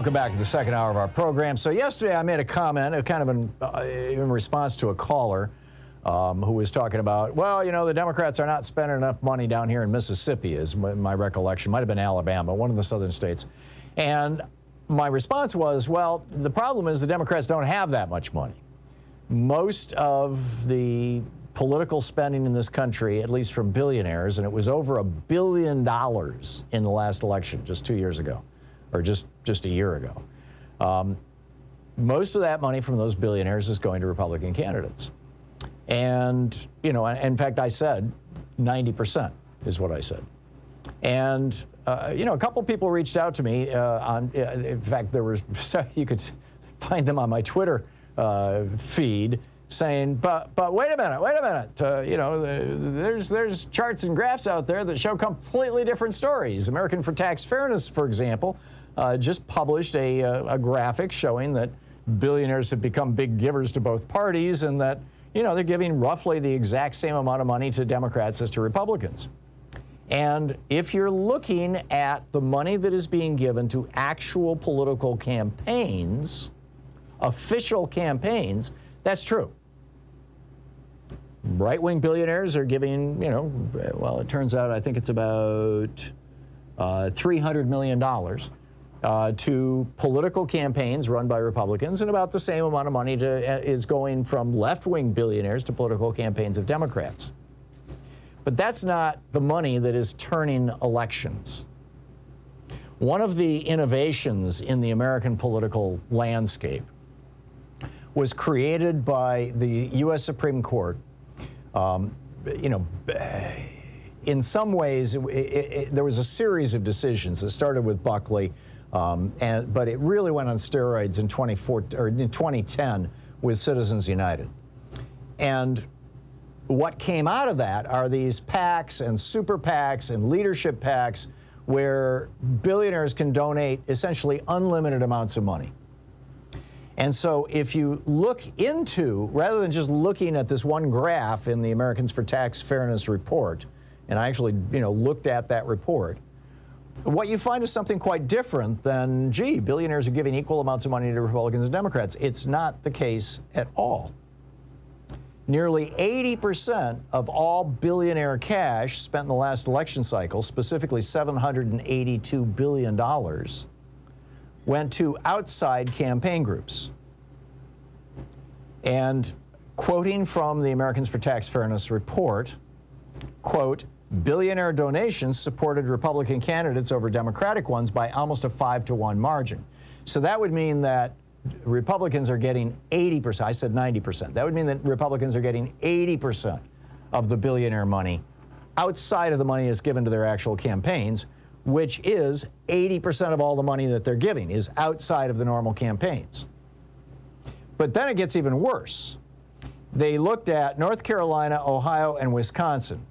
Welcome back to the second hour of our program. So yesterday I made a comment, kind of in response to a caller who was talking about, well, you know, the Democrats are not spending enough money down here in Mississippi, is my recollection. Might have been Alabama, one of the southern states. And my response was, well, the problem is the Democrats don't have that much money. Most of the political spending in this country, at least from billionaires, and it was over $1 billion in the last election just 2 years ago, or just a year ago. Most of that money from those billionaires is going to Republican candidates. And, you know, in fact, I said 90% is what I said. And, you know, a couple people reached out to me in fact, there were, you could find them on my Twitter feed saying, but wait a minute, you know, there's charts and graphs out there that show completely different stories. American for Tax Fairness, for example, just published a graphic showing that billionaires have become big givers to both parties and that, you know, they're giving roughly the exact same amount of money to Democrats as to Republicans. And if you're looking at the money that is being given to actual political campaigns, official campaigns, that's true. Right-wing billionaires are giving, you know, well, it turns out I think it's about $300 million to political campaigns run by Republicans, and about the same amount of money is going from left-wing billionaires to political campaigns of Democrats. But that's not the money that is turning elections. One of the innovations in the American political landscape was created by the U.S. Supreme Court. You know, in some ways, there was a series of decisions that started with Buckley, but it really went on steroids in 2010 with Citizens United. And what came out of that are these PACs and super PACs and leadership PACs where billionaires can donate essentially unlimited amounts of money. And so if you look into, rather than just looking at this one graph in the Americans for Tax Fairness report, and I actually, you know, looked at that report, what you find is something quite different than, gee, billionaires are giving equal amounts of money to Republicans and Democrats. It's not the case at all. Nearly 80% of all billionaire cash spent in the last election cycle, specifically $782 billion, went to outside campaign groups. And quoting from the Americans for Tax Fairness report, quote, billionaire donations supported Republican candidates over Democratic ones by almost a 5-to-1 margin. So that would mean that Republicans are getting 80%. I said 90%. That would mean that Republicans are getting 80% of the billionaire money outside of the money that's given to their actual campaigns, which is 80% of all the money that they're giving is outside of the normal campaigns. But then it gets even worse. They looked at North Carolina, Ohio, and Wisconsin,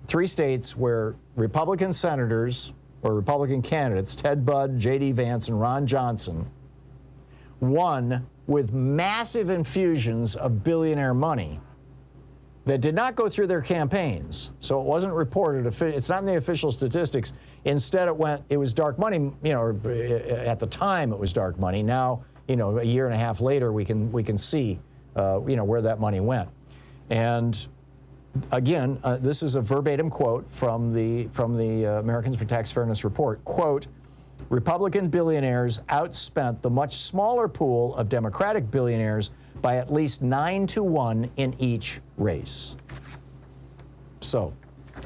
3 states where Republican senators or Republican candidates, Ted Budd, J.D. Vance, and Ron Johnson, won with massive infusions of billionaire money that did not go through their campaigns. So it wasn't reported. It's not in the official statistics. Instead, it was dark money. You know, at the time it was dark money. Now, you know, a year and a half later, we can see, you know, where that money went. And again, this is a verbatim quote from the Americans for Tax Fairness report. Quote, Republican billionaires outspent the much smaller pool of Democratic billionaires by at least 9-to-1 in each race. So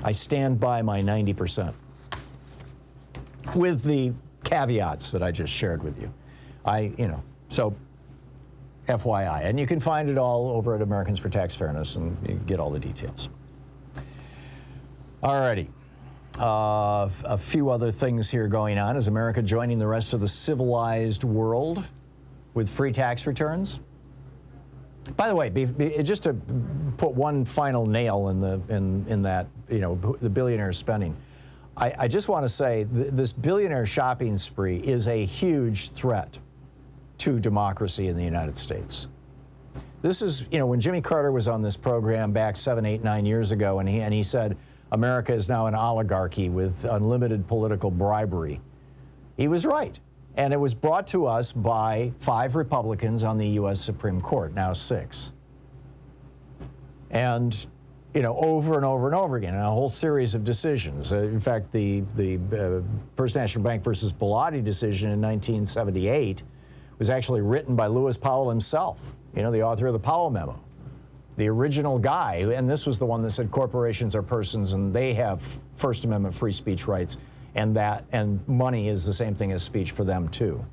I stand by my 90%, with the caveats that I just shared with you. You know, so FYI. And you can find it all over at Americans for Tax Fairness, and you get all the details. All righty. A few other things here going on. Is America joining the rest of the civilized world with free tax returns? By the way, just to put one final nail in that, you know, the billionaire spending, I just want to say this billionaire shopping spree is a huge threat to democracy in the United States. This is, you know, when Jimmy Carter was on this program back 7, 8, 9 years ago, and he said America is now an oligarchy with unlimited political bribery. He was right. And it was brought to us by 5 Republicans on the U.S. Supreme Court, now 6. And, you know, over and over and over again, in a whole series of decisions. In fact, the First National Bank versus Bellotti decision in 1978 was actually written by Lewis Powell himself, you know, the author of the Powell Memo. The original guy, and this was the one that said corporations are persons and they have First Amendment free speech rights, and money is the same thing as speech for them too.